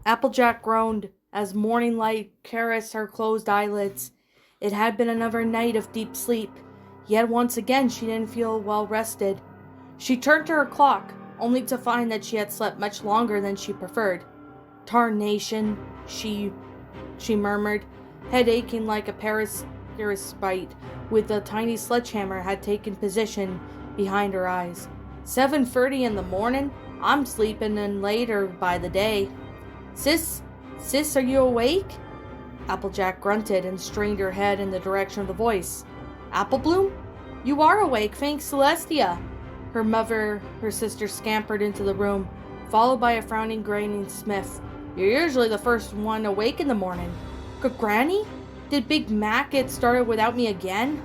Applejack groaned as morning light caressed her closed eyelids. It had been another night of deep sleep, yet once again she didn't feel well rested. She turned to her clock, only to find that she had slept much longer than she preferred. Tarnation, she murmured, head aching like a parasite, with a tiny sledgehammer had taken position behind her eyes. 7:30 in the morning? I'm sleeping in later by the day. Sis, are you awake? Applejack grunted and strained her head in the direction of the voice. Applebloom? You are awake, thanks Celestia. Her sister scampered into the room, followed by a frowning Granny Smith. You're usually the first one awake in the morning. Granny? Did Big Mac get started without me again?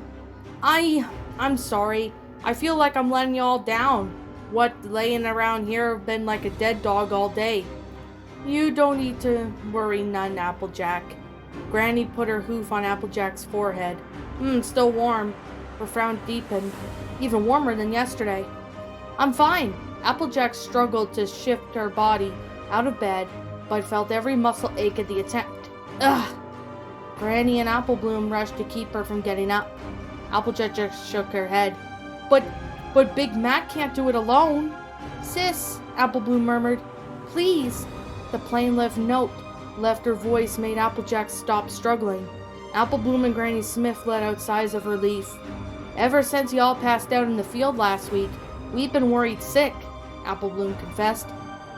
I'm sorry. I feel like I'm letting you all down. What, laying around here have been like a dead dog all day. You don't need to worry none, Applejack. Granny put her hoof on Applejack's forehead. Still warm. Her frown deepened. Even warmer than yesterday. I'm fine. Applejack struggled to shift her body out of bed, but felt every muscle ache at the attempt. Ugh! Granny and Applebloom rushed to keep her from getting up. Applejack just shook her head. But Big Mac can't do it alone. Sis, Applebloom murmured. Please. The plain note left her voice made Applejack stop struggling. Applebloom and Granny Smith let out sighs of relief. Ever since y'all passed out in the field last week, we've been worried sick, Applebloom confessed.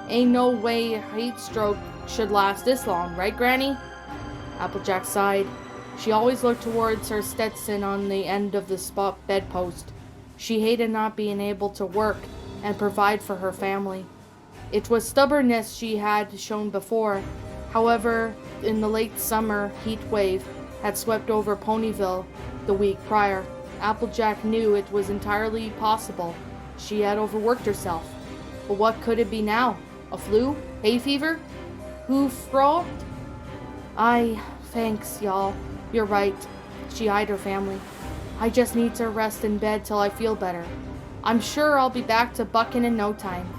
Ain't no way a heat stroke should last this long, right, Granny? Applejack sighed. She always looked towards her Stetson on the end of the spot bedpost. She hated not being able to work and provide for her family. It was stubbornness she had shown before. However, in the late summer heat wave had swept over Ponyville the week prior, Applejack knew it was entirely possible she had overworked herself. But what could it be now? A flu? Hay fever? Hoof rot? Thanks, y'all. You're right. She eyed her family. I just need to rest in bed till I feel better. I'm sure I'll be back to bucking in no time.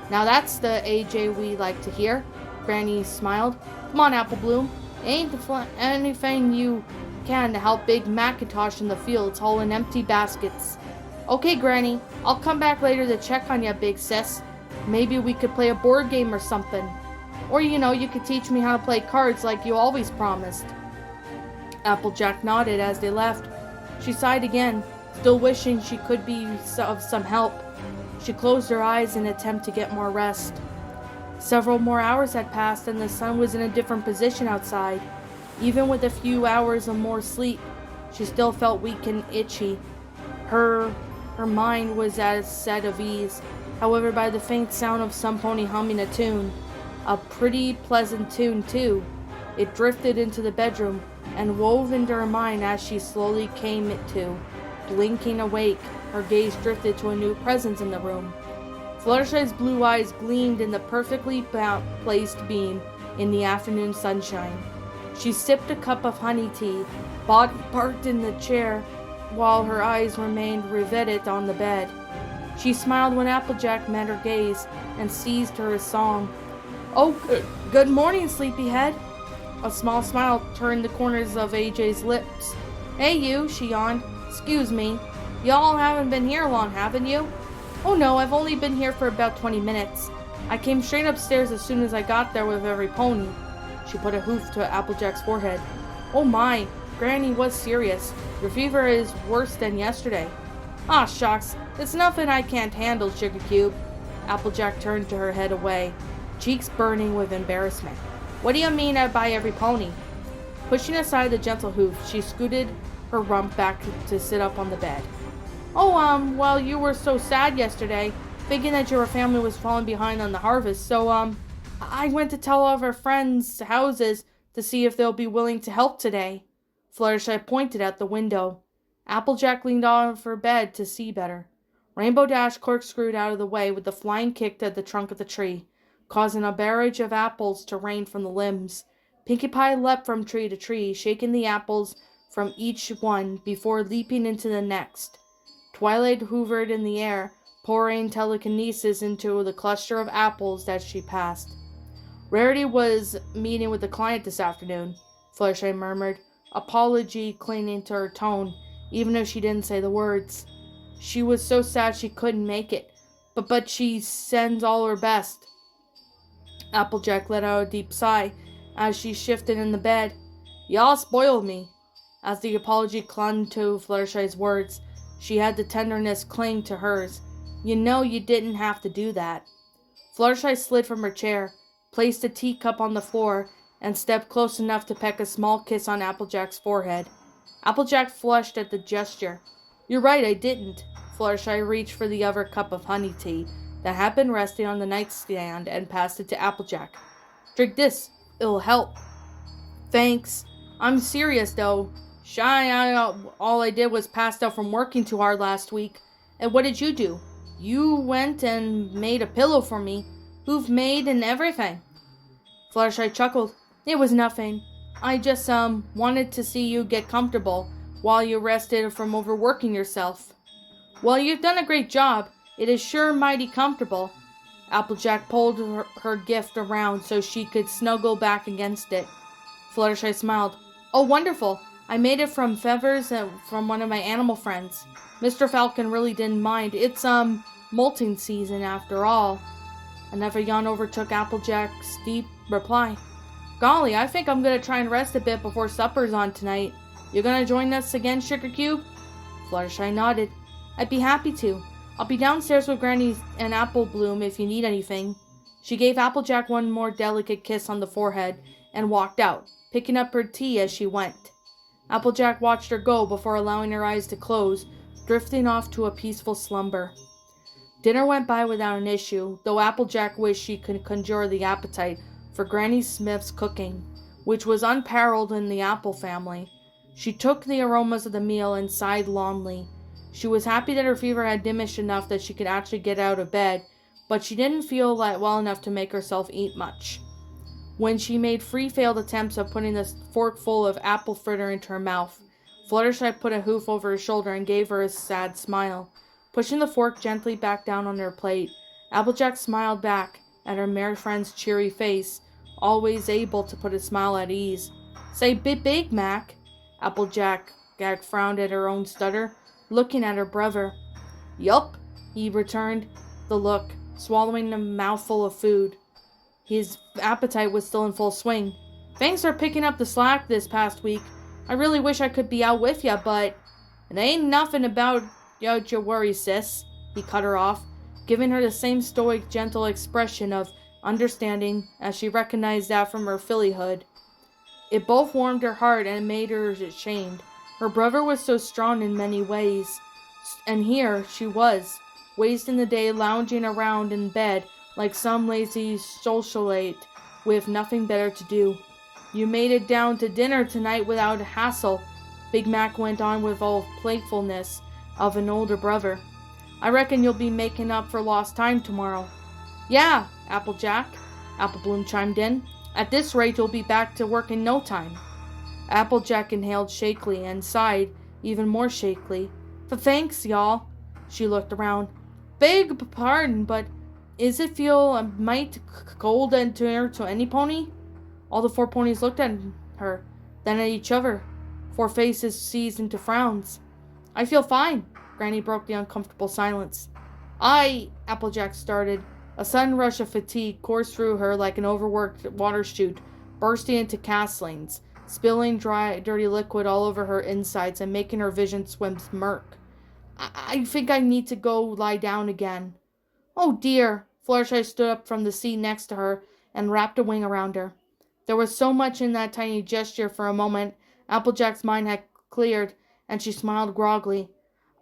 Now that's the AJ we like to hear. Granny smiled. Come on, Applebloom. Ain't anything you can to help Big Macintosh in the fields hauling empty baskets. Okay, Granny. I'll come back later to check on ya, big sis. Maybe we could play a board game or something. Or, you could teach me how to play cards like you always promised. Applejack nodded as they left. She sighed again, still wishing she could be of some help. She closed her eyes in an attempt to get more rest. Several more hours had passed and the sun was in a different position outside. Even with a few hours of more sleep, she still felt weak and itchy. Her mind was at a set of ease, however, by the faint sound of some pony humming a tune. A pretty pleasant tune, too. It drifted into the bedroom and wove into her mind as she slowly came to. Blinking awake, her gaze drifted to a new presence in the room. Fluttershy's blue eyes gleamed in the perfectly placed beam in the afternoon sunshine. She sipped a cup of honey tea, body parked in the chair, while her eyes remained riveted on the bed. She smiled when Applejack met her gaze and seized her a song. Oh, good morning, sleepyhead. A small smile turned the corners of AJ's lips. Hey, you, she yawned. Excuse me. Y'all haven't been here long, haven't you? Oh no, I've only been here for about 20 minutes. I came straight upstairs as soon as I got there with every pony. She put a hoof to Applejack's forehead. Oh my, Granny was serious. Your fever is worse than yesterday. Ah, shucks. It's nothing I can't handle, Sugar Cube. Applejack turned her head away, cheeks burning with embarrassment. What do you mean by every pony? Pushing aside the gentle hoof, she scooted her rump back to sit up on the bed. Oh, well, you were so sad yesterday, thinking that your family was falling behind on the harvest, so, I went to tell all of our friends' houses to see if they'll be willing to help today. Fluttershy pointed out the window. Applejack leaned off her bed to see better. Rainbow Dash corkscrewed out of the way with the flying kick at the trunk of the tree, causing a barrage of apples to rain from the limbs. Pinkie Pie leapt from tree to tree, shaking the apples from each one before leaping into the next. Twilight hovered in the air, pouring telekinesis into the cluster of apples that she passed. Rarity was meeting with a client this afternoon, Fluttershy murmured, apology clinging to her tone, even if she didn't say the words. She was so sad she couldn't make it, but she sends all her best. Applejack let out a deep sigh as she shifted in the bed. Y'all spoiled me. As the apology clung to Fluttershy's words, she had the tenderness cling to hers. You know you didn't have to do that. Fluttershy slid from her chair, placed a teacup on the floor, and stepped close enough to peck a small kiss on Applejack's forehead. Applejack flushed at the gesture. You're right, I didn't. Fluttershy reached for the other cup of honey tea that had been resting on the nightstand and passed it to Applejack. Drink this. It'll help. Thanks. I'm serious, though. All I did was passed out from working too hard last week. And what did you do? You went and made a pillow for me. Hoof made and everything. Fluttershy chuckled. It was nothing. I just, wanted to see you get comfortable while you rested from overworking yourself. Well, you've done a great job. It is sure mighty comfortable. Applejack pulled her gift around so she could snuggle back against it. Fluttershy smiled. Oh, wonderful. I made it from feathers from one of my animal friends. Mr. Falcon really didn't mind. It's, molting season after all. Another yawn overtook Applejack's deep reply. Golly, I think I'm going to try and rest a bit before supper's on tonight. You going to join us again, Sugar Cube? Fluttershy nodded. I'd be happy to. I'll be downstairs with Granny and Apple Bloom if you need anything. She gave Applejack one more delicate kiss on the forehead and walked out, picking up her tea as she went. Applejack watched her go before allowing her eyes to close, drifting off to a peaceful slumber. Dinner went by without an issue, though Applejack wished she could conjure the appetite for Granny Smith's cooking, which was unparalleled in the Apple family. She took the aromas of the meal and sighed lonely. She was happy that her fever had diminished enough that she could actually get out of bed, but she didn't feel well enough to make herself eat much. When she made three failed attempts of putting the fork full of apple fritter into her mouth, Fluttershy put a hoof over her shoulder and gave her a sad smile. Pushing the fork gently back down on her plate, Applejack smiled back at her merry friend's cheery face, always able to put a smile at ease. Say big, Mac. Applejack frowned at her own stutter, looking at her brother. Yup, he returned the look, swallowing a mouthful of food. His appetite was still in full swing. Thanks for picking up the slack this past week. I really wish I could be out with ya, but it ain't nothing about your worry, sis. He cut her off, giving her the same stoic, gentle expression of understanding as she recognized that from her fillyhood. It both warmed her heart and made her ashamed. Her brother was so strong in many ways, and here she was, wasting the day lounging around in bed like some lazy socialite with nothing better to do. You made it down to dinner tonight without a hassle, Big Mac went on with all playfulness of an older brother. I reckon you'll be making up for lost time tomorrow. Yeah, Applejack, Apple Bloom chimed in. At this rate, you'll be back to work in no time. Applejack inhaled shakily and sighed even more shakily. Thanks, y'all. She looked around. Beg pardon, but is it feel a mite cold and to any pony? All the four ponies looked at her, then at each other. Four faces seized into frowns. I feel fine. Granny broke the uncomfortable silence. Applejack started. A sudden rush of fatigue coursed through her like an overworked water chute, bursting into castlings, spilling dry, dirty liquid all over her insides and making her vision swim murk. I think I need to go lie down again. Oh dear. Fluttershy stood up from the seat next to her and wrapped a wing around her. There was so much in that tiny gesture for a moment. Applejack's mind had cleared, and she smiled groggily.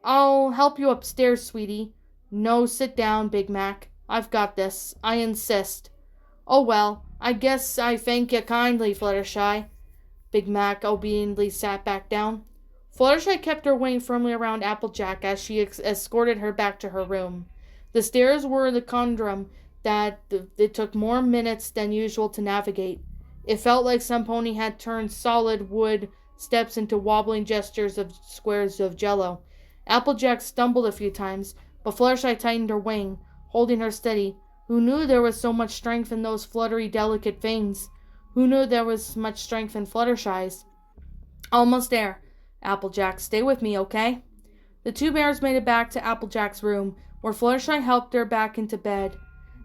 I'll help you upstairs, sweetie. No, sit down, Big Mac. I've got this. I insist. Oh well, I guess I thank you kindly, Fluttershy. Big Mac obediently sat back down. Fluttershy kept her wing firmly around Applejack as she escorted her back to her room. The stairs were the conundrum that it took more minutes than usual to navigate. It felt like some pony had turned solid wood steps into wobbling gestures of squares of jello. Applejack stumbled a few times, but Fluttershy tightened her wing, holding her steady. Who knew there was so much strength in those fluttery, delicate veins? Who knew there was much strength in Fluttershy's? Almost there. Applejack, stay with me, okay? The two bears made it back to Applejack's room, where Fluttershy helped her back into bed.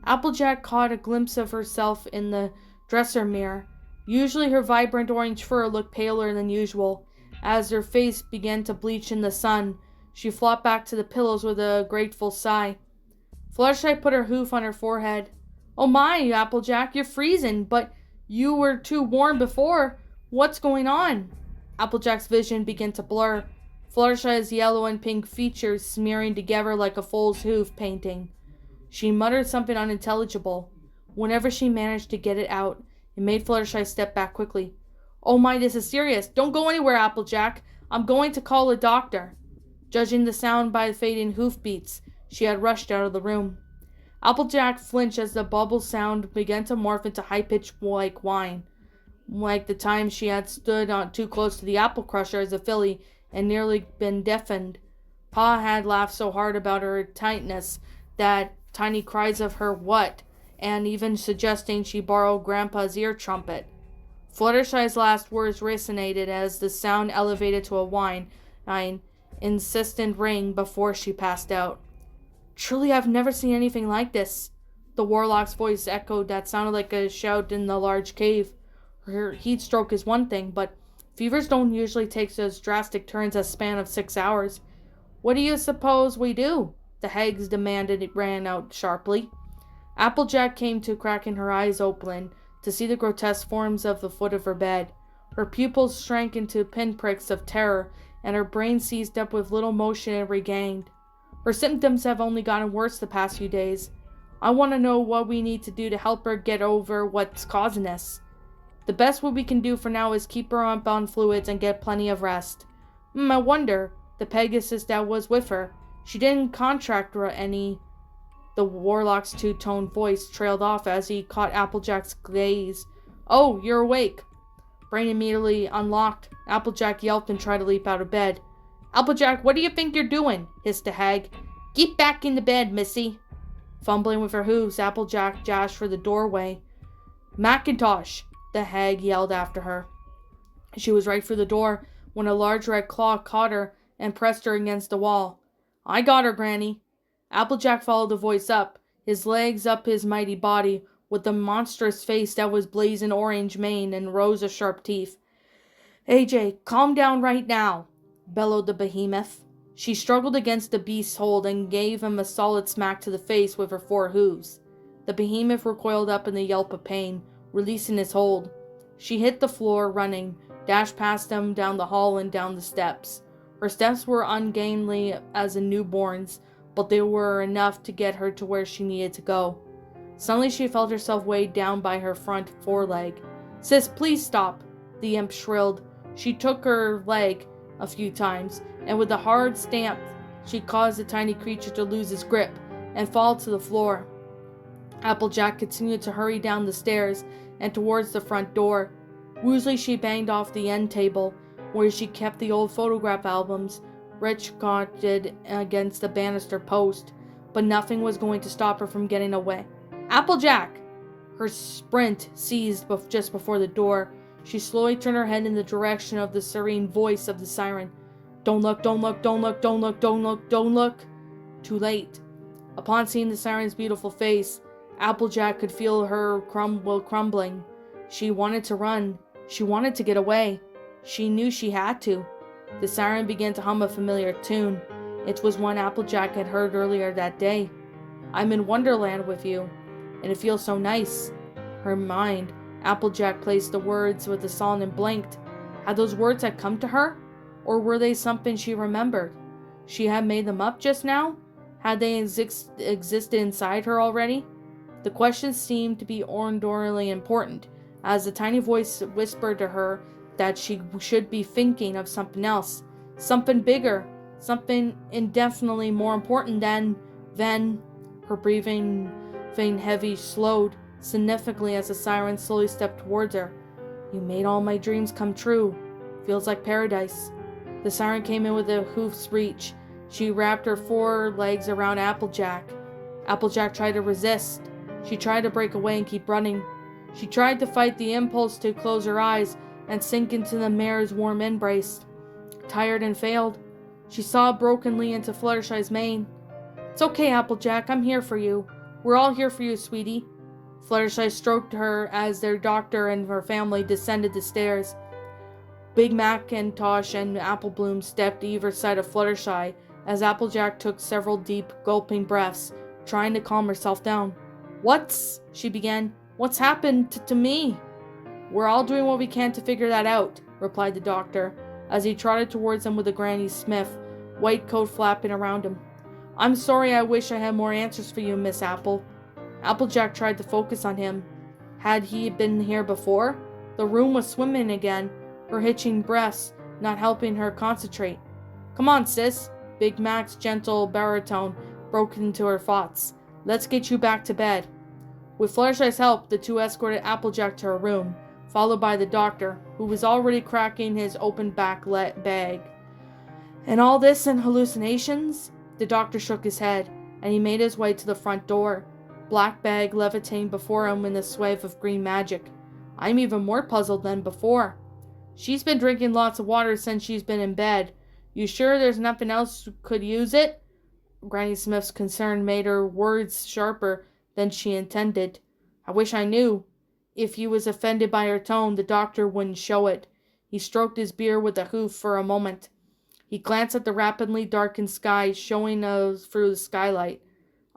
Applejack caught a glimpse of herself in the dresser mirror. Usually her vibrant orange fur looked paler than usual. As her face began to bleach in the sun, she flopped back to the pillows with a grateful sigh. Fluttershy put her hoof on her forehead. Oh my, Applejack, you're freezing, but you were too warm before. What's going on? Applejack's vision began to blur, Fluttershy's yellow and pink features smearing together like a foal's hoof painting. She muttered something unintelligible. Whenever she managed to get it out, it made Fluttershy step back quickly. Oh my, this is serious. Don't go anywhere, Applejack. I'm going to call a doctor. Judging the sound by the fading hoofbeats, she had rushed out of the room. Applejack flinched as the bubble sound began to morph into high-pitched like whine. Like the time she had stood on too close to the apple crusher as a filly and nearly been deafened. Pa had laughed so hard about her tightness that tiny cries of her what, and even suggesting she borrow Grandpa's ear trumpet. Fluttershy's last words resonated as the sound elevated to a whine, insistent ring before she passed out. Truly, I've never seen anything like this. The warlock's voice echoed that sounded like a shout in the large cave. Her heat stroke is one thing, but fevers don't usually take those drastic turns a span of 6 hours. What do you suppose we do? The hags demanded. It ran out sharply. Applejack came to, cracking her eyes open to see the grotesque forms of the foot of her bed. Her pupils shrank into pinpricks of terror, and her brain seized up with little motion and regained. Her symptoms have only gotten worse the past few days. I want to know what we need to do to help her get over what's causing this. The best what we can do for now is keep her on fluids and get plenty of rest. I wonder, the Pegasus that was with her, she didn't contract any. The warlock's two-toned voice trailed off as he caught Applejack's gaze. Oh, you're awake. Brain immediately unlocked. Applejack yelped and tried to leap out of bed. Applejack, what do you think you're doing? Hissed the hag. Get back into bed, missy. Fumbling with her hooves, Applejack dashed for the doorway. Macintosh, the hag yelled after her. She was right for the door when a large red claw caught her and pressed her against the wall. I got her, Granny. Applejack followed the voice up, his legs up his mighty body, with a monstrous face that was blazing orange mane and rows of sharp teeth. AJ, calm down right now, bellowed the behemoth. She struggled against the beast's hold and gave him a solid smack to the face with her 4 hooves. The behemoth recoiled up in a yelp of pain, releasing his hold. She hit the floor, running, dashed past him down the hall and down the steps. Her steps were ungainly as a newborn's, but they were enough to get her to where she needed to go. Suddenly she felt herself weighed down by her front foreleg. Sis, please stop, the imp shrilled. She took her leg a few times, and with a hard stamp, she caused the tiny creature to lose its grip and fall to the floor. Applejack continued to hurry down the stairs and towards the front door. Woozily she banged off the end table, where she kept the old photograph albums, rich-cotted against the banister post, but nothing was going to stop her from getting away. Applejack! Her sprint ceased just before the door. She slowly turned her head in the direction of the serene voice of the siren. Don't look, don't look, don't look, don't look, don't look, don't look. Too late. Upon seeing the siren's beautiful face, Applejack could feel her crumbling. She wanted to run. She wanted to get away. She knew she had to. The siren began to hum a familiar tune. It was one Applejack had heard earlier that day. I'm in Wonderland with you, and it feels so nice. Her mind, Applejack placed the words with the song and blinked. Had those words had come to her? Or were they something she remembered? She had made them up just now? Had they existed inside her already? The question seemed to be ordinarily important, as the tiny voice whispered to her that she should be thinking of something else, something bigger, something indefinitely more important than her breathing heavy slowed significantly as the siren slowly stepped towards her. You made all my dreams come true. Feels like paradise. The siren came in with a hoof's reach. She wrapped her forelegs around Applejack. Applejack tried to resist. She tried to break away and keep running. She tried to fight the impulse to close her eyes and sink into the mare's warm embrace. Tired and failed, she sobbed brokenly into Fluttershy's mane. "It's okay, Applejack. I'm here for you. We're all here for you, sweetie." Fluttershy stroked her as their doctor and her family descended the stairs. Big Macintosh and Apple Bloom stepped either side of Fluttershy as Applejack took several deep, gulping breaths, trying to calm herself down. She began. "What's happened to me?" "We're all doing what we can to figure that out," replied the doctor, as he trotted towards them with a Granny Smith, white coat flapping around him. "I'm sorry, I wish I had more answers for you, Miss Apple." Applejack tried to focus on him. Had he been here before? The room was swimming again, her hitching breaths not helping her concentrate. "Come on, sis." Big Mac's gentle baritone broke into her thoughts. "Let's get you back to bed." With Fluttershy's help, the two escorted Applejack to her room, followed by the doctor, who was already cracking his open back bag. "And all this in hallucinations?" The doctor shook his head, and he made his way to the front door, black bag levitating before him in a swathe of green magic. "I'm even more puzzled than before." "She's been drinking lots of water since she's been in bed. You sure there's nothing else could use it?" Granny Smith's concern made her words sharper than she intended. "I wish I knew." If he was offended by her tone, the doctor wouldn't show it. He stroked his beard with a hoof for a moment. He glanced at the rapidly darkened sky showing through the skylight.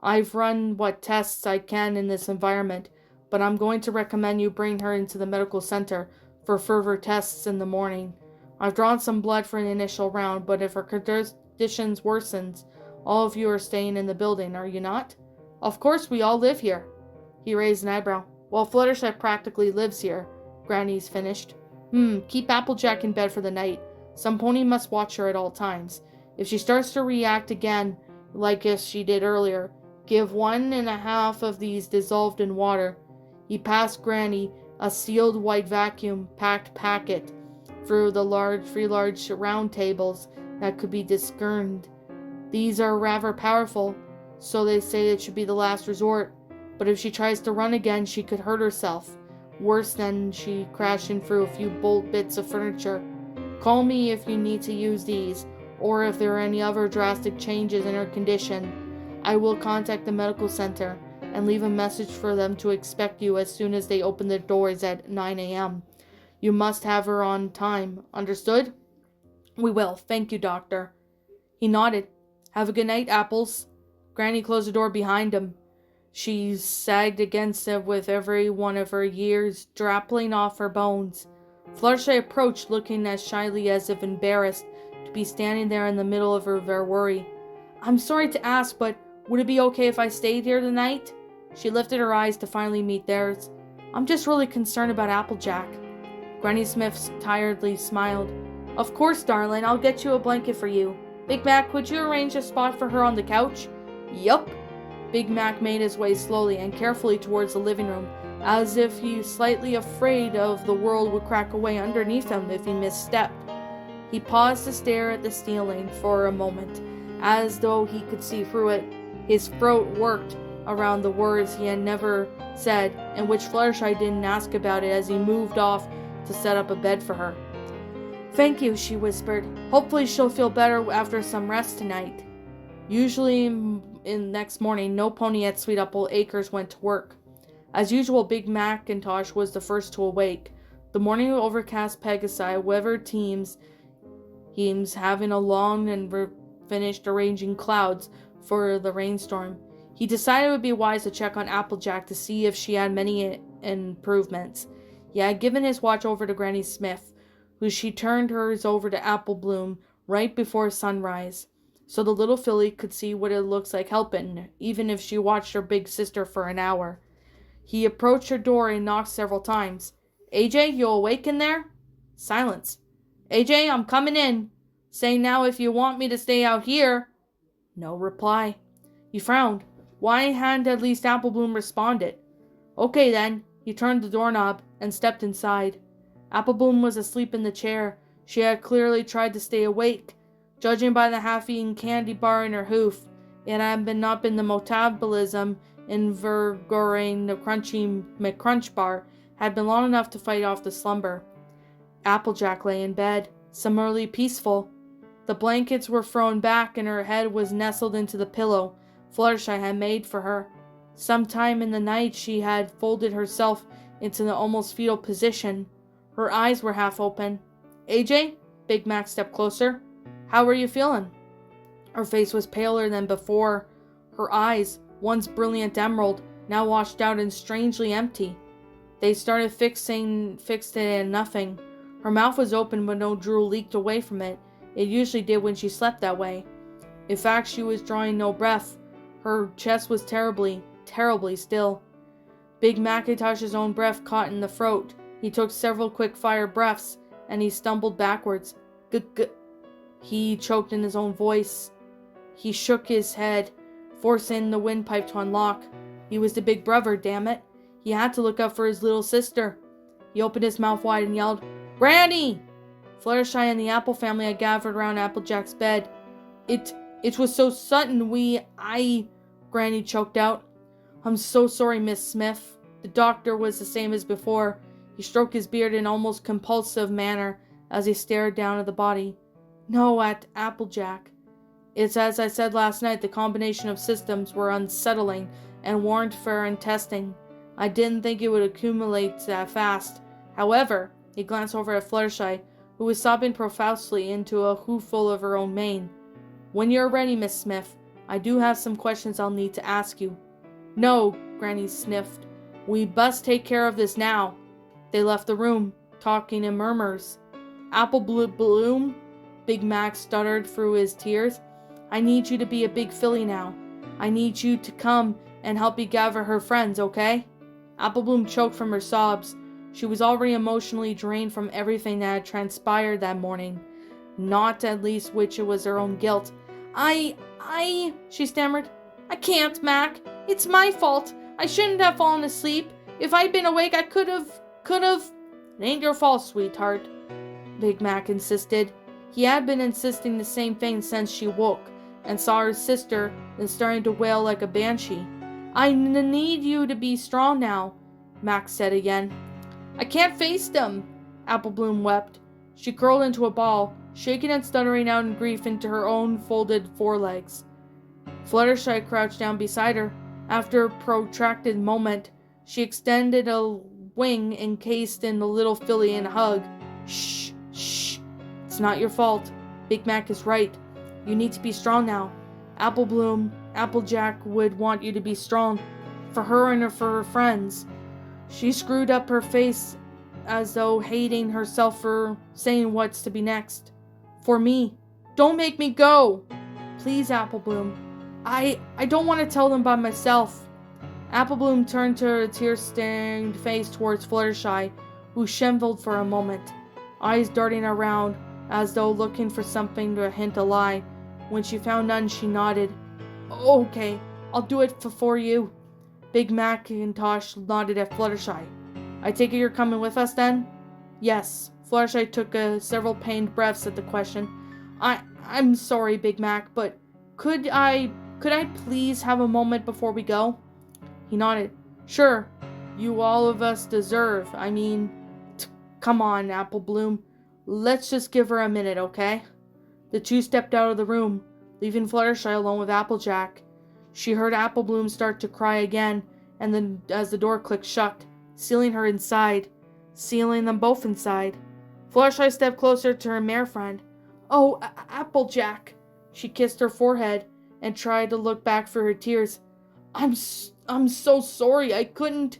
"I've run what tests I can in this environment, but I'm going to recommend you bring her into the medical center for further tests in the morning. I've drawn some blood for an initial round, but if her conditions worsens, all of you are staying in the building, are you not?" "Of course, we all live here." He raised an eyebrow. "Well, Fluttershy practically lives here," Granny's finished. Keep Applejack in bed for the night. Some pony must watch her at all times. If she starts to react again, like as she did earlier, give 1.5 of these dissolved in water." He passed Granny a sealed white vacuum-packed packet through the three large round tables that could be discerned. "These are rather powerful, so they say it should be the last resort. But if she tries to run again, she could hurt herself. Worse than she crashing through a few bolt bits of furniture. Call me if you need to use these, or if there are any other drastic changes in her condition. I will contact the medical center and leave a message for them to expect you as soon as they open their doors at 9 a.m. You must have her on time. Understood?" "We will. Thank you, Doctor." He nodded. "Have a good night, Apples." Granny closed the door behind him. She sagged against it with every one of her years drappling off her bones. Fluttershy approached, looking as shyly as if embarrassed to be standing there in the middle of her worry. "I'm sorry to ask, but would it be okay if I stayed here tonight?" She lifted her eyes to finally meet theirs. "I'm just really concerned about Applejack." Granny Smith tiredly smiled. "Of course, darling. I'll get you a blanket for you. Big Mac, would you arrange a spot for her on the couch?" "Yup." Big Mac made his way slowly and carefully towards the living room, as if he was slightly afraid of the world would crack away underneath him if he misstepped. He paused to stare at the ceiling for a moment, as though he could see through it. His throat worked around the words he had never said, and which Fluttershy didn't ask about it as he moved off to set up a bed for her. "Thank you," she whispered. "Hopefully she'll feel better after some rest tonight." Usually in next morning, no pony at Sweet Apple Acres went to work. As usual, Big Macintosh was the first to awake. The morning overcast Pegasi weather teams having a long and finished arranging clouds for the rainstorm. He decided it would be wise to check on Applejack to see if she had many improvements. He had given his watch over to Granny Smith, who she turned hers over to Apple Bloom right before sunrise, so the little filly could see what it looks like helping, even if she watched her big sister for an hour. He approached her door and knocked several times. "AJ, you awake in there?" Silence. "AJ, I'm coming in. Say now if you want me to stay out here." No reply. He frowned. Why hadn't at least Apple Bloom responded? "Okay then." He turned the doorknob and stepped inside. Apple Bloom was asleep in the chair. She had clearly tried to stay awake. Judging by the half-eaten candy bar in her hoof, it had not been the metabolism invigorating the crunchy McCrunch bar had been long enough to fight off the slumber. Applejack lay in bed, summarily peaceful. The blankets were thrown back and her head was nestled into the pillow Fluttershy had made for her. Sometime in the night she had folded herself into the almost fetal position. Her eyes were half open. AJ? Big Mac stepped closer. How were you feeling? Her face was paler than before. Her eyes, once brilliant emerald, now washed out and strangely empty. They started fixed in nothing. Her mouth was open but no drool leaked away from it. It usually did when she slept that way. In fact, she was drawing no breath. Her chest was terribly still. Big Macintosh's own breath caught in the throat. He took several quick-fire breaths, and he stumbled backwards. He choked in his own voice. He shook his head, forcing the windpipe to unlock. He was the big brother, damn it. He had to look up for his little sister. He opened his mouth wide and yelled, "Granny!" Fluttershy and the Apple family had gathered around Applejack's bed. It was so sudden Granny choked out. "I'm so sorry, Miss Smith." The doctor was the same as before. He stroked his beard in an almost compulsive manner as he stared down at the body. "No, at Applejack. It's as I said last night, the combination of systems were unsettling and warrant for testing. I didn't think it would accumulate that fast. However," he glanced over at Fluttershy, who was sobbing profusely into a hooful of her own mane. "When you're ready, Miss Smith, I do have some questions I'll need to ask you." "No," Granny sniffed. "We must take care of this now." They left the room, talking in murmurs. "Apple Bloom," Big Mac stuttered through his tears. "I need you to be a big filly now. I need you to come and help me gather her friends, okay?" Apple Bloom choked from her sobs. She was already emotionally drained from everything that had transpired that morning. Not at least which it was her own guilt. She stammered. "I can't, Mac. It's my fault. I shouldn't have fallen asleep. If I'd been awake, I could have. "It ain't your fault, sweetheart," Big Mac insisted. He had been insisting the same thing since she woke and saw her sister, then starting to wail like a banshee. "I need you to be strong now," Max said again. "I can't face them," Apple Bloom wept. She curled into a ball, shaking and stuttering out in grief into her own folded forelegs. Fluttershy crouched down beside her. After a protracted moment, she extended a wing encased in the little filly in a hug. Shh. It's not your fault. Big Mac is right. You need to be strong now. Apple Bloom, Applejack would want you to be strong. For her and for her friends." She screwed up her face as though hating herself for saying what's to be next. "For me. Don't make me go." "Please, Apple Bloom. I don't want to tell them by myself." Apple Bloom turned her tear-stained face towards Fluttershy, who shambled for a moment, eyes darting around as though looking for something to hint a lie. When she found none, she nodded. "Okay, I'll do it for you." Big Macintosh nodded at Fluttershy. "I take it you're coming with us then?" "Yes." Fluttershy took several pained breaths at the question. I'm sorry, Big Mac, but could I please have a moment before we go?" He nodded. "Sure. You all of us deserve. Come on, Apple Bloom. Let's just give her a minute, okay?" The two stepped out of the room, leaving Fluttershy alone with Applejack. She heard Apple Bloom start to cry again, and then as the door clicked shut, sealing them both inside. Fluttershy stepped closer to her mare friend. "Oh, Applejack!" She kissed her forehead and tried to look back for her tears. I'm so sorry, I couldn't."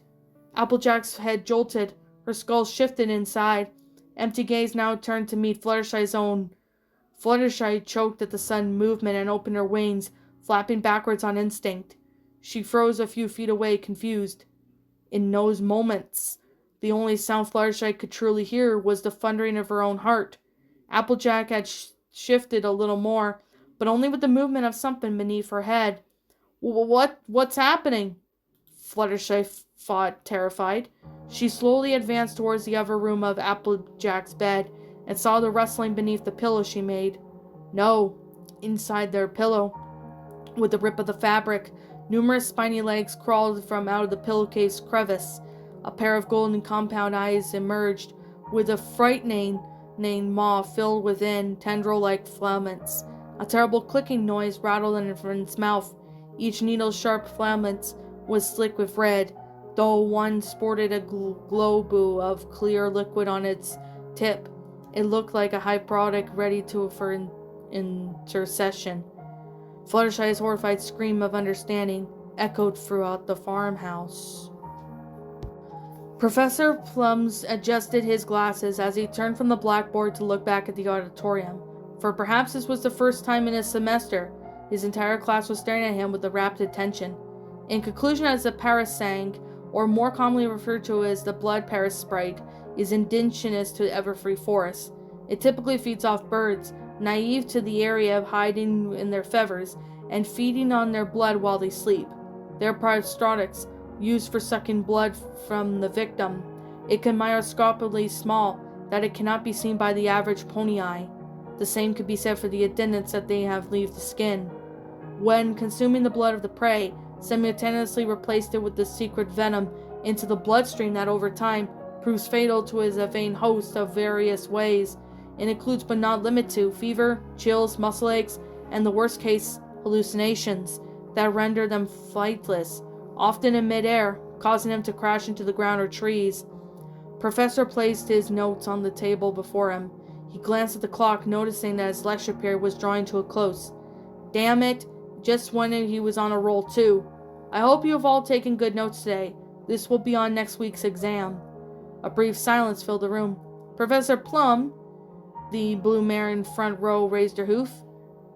Applejack's head jolted, her skull shifted inside. Empty gaze now turned to meet Fluttershy's own. Fluttershy choked at the sudden movement and opened her wings, flapping backwards on instinct. She froze a few feet away, confused. In those moments, the only sound Fluttershy could truly hear was the thundering of her own heart. Applejack had shifted a little more, but only with the movement of something beneath her head. What's happening?" Fluttershy fought, terrified. She slowly advanced towards the other room of Applejack's bed and saw the rustling beneath the pillow she made. No, inside their pillow, with the rip of the fabric, numerous spiny legs crawled from out of the pillowcase crevice. A pair of golden compound eyes emerged, with a frightening maw filled within tendril-like filaments. A terrible clicking noise rattled in its mouth. Each needle-sharp filament was slick with red, though one sported a globe of clear liquid on its tip. It looked like a hypnotic ready for intercession. Fluttershy's horrified scream of understanding echoed throughout the farmhouse. Professor Plums adjusted his glasses as he turned from the blackboard to look back at the auditorium. For perhaps this was the first time in his semester, his entire class was staring at him with a rapt attention. In conclusion, as the parasang, or more commonly referred to as the blood parasprite, is indigenous to Everfree Forest. It typically feeds off birds, naive to the area of hiding in their feathers and feeding on their blood while they sleep. Their prosthetics, used for sucking blood from the victim, it can be microscopically small, that it cannot be seen by the average pony eye. The same could be said for the addendums that they have leave the skin. When consuming the blood of the prey, simultaneously replaced it with the secret venom into the bloodstream that over time proves fatal to his vain host of various ways. It includes but not limited to fever, chills, muscle aches, and the worst case, hallucinations that render them flightless, often in midair, causing them to crash into the ground or trees. Professor placed his notes on the table before him. He glanced at the clock, noticing that his lecture period was drawing to a close. Damn it, just when he was on a roll too. I hope you have all taken good notes today. This will be on next week's exam. A brief silence filled the room. Professor Plum, the blue mare in front row, raised her hoof.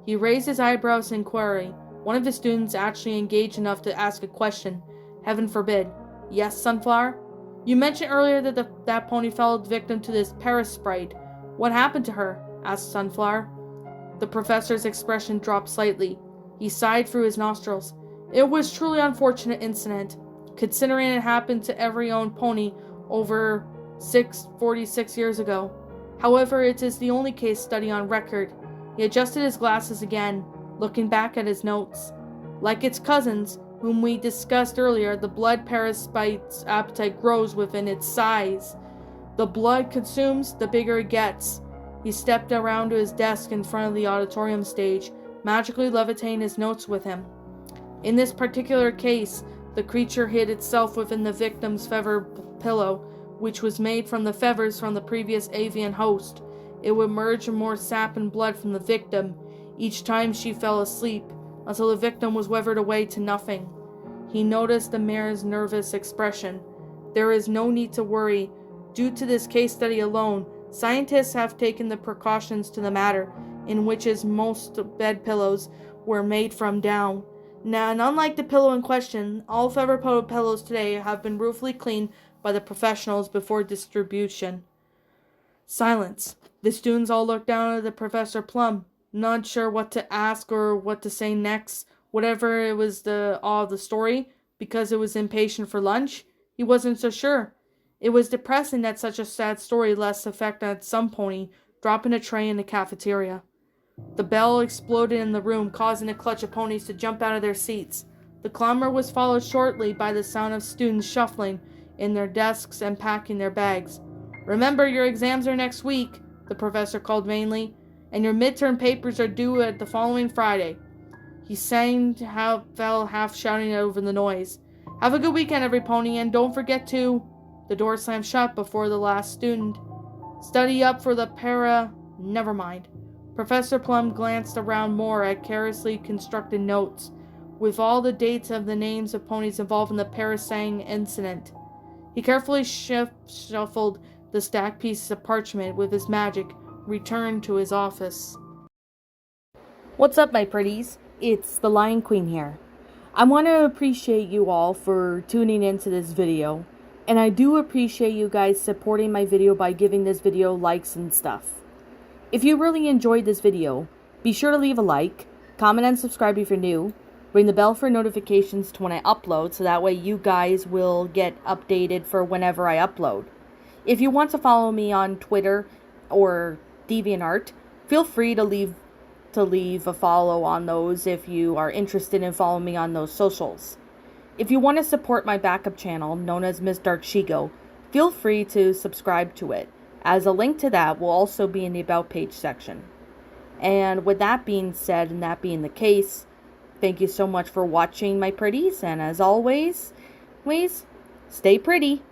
He raised his eyebrows in inquiry. One of his students actually engaged enough to ask a question. Heaven forbid. Yes, Sunflower? You mentioned earlier that that pony fell victim to this parasprite. What happened to her? Asked Sunflower. The professor's expression dropped slightly. He sighed through his nostrils. It was truly unfortunate incident, considering it happened to every owned pony over 46 years ago. However, it is the only case study on record. He adjusted his glasses again, looking back at his notes. Like its cousins, whom we discussed earlier, the blood parasite's appetite grows within its size. The blood consumes, the bigger it gets. He stepped around to his desk in front of the auditorium stage, magically levitating his notes with him. In this particular case, the creature hid itself within the victim's feather pillow, which was made from the feathers from the previous avian host. It would merge more sap and blood from the victim each time she fell asleep, until the victim was weathered away to nothing. He noticed the mare's nervous expression. There is no need to worry. Due to this case study alone, scientists have taken the precautions to the matter, in which most bed pillows were made from down. Now, and unlike the pillow in question, all feather pillows today have been ruthlessly cleaned by the professionals before distribution. Silence. The students all looked down at the Professor Plum, not sure what to ask or what to say next. Whatever it was the awe of the story, because it was impatient for lunch, he wasn't so sure. It was depressing that such a sad story left effect on some pony dropping a tray in the cafeteria. The bell exploded in the room, causing a clutch of ponies to jump out of their seats. The clamor was followed shortly by the sound of students shuffling in their desks and packing their bags. Remember, your exams are next week, the professor called vainly, and your midterm papers are due at the following Friday. He fell half shouting over the noise. Have a good weekend, every pony, and don't forget to... The door slammed shut before the last student. Study up for the Never mind. Professor Plum glanced around more at carelessly constructed notes, with all the dates of the names of ponies involved in the parasang incident. He carefully shuffled the stacked pieces of parchment with his magic, returned to his office. What's up, my pretties? It's the Lion Queen here. I want to appreciate you all for tuning into this video, and I do appreciate you guys supporting my video by giving this video likes and stuff. If you really enjoyed this video, be sure to leave a like, comment and subscribe if you're new, ring the bell for notifications to when I upload so that way you guys will get updated for whenever I upload. If you want to follow me on Twitter or DeviantArt, feel free to leave a follow on those if you are interested in following me on those socials. If you want to support my backup channel, known as Ms. Dark Shigo, feel free to subscribe to it, as a link to that will also be in the About page section. And with that being said, and that being the case, thank you so much for watching, my pretties, and as always, please stay pretty.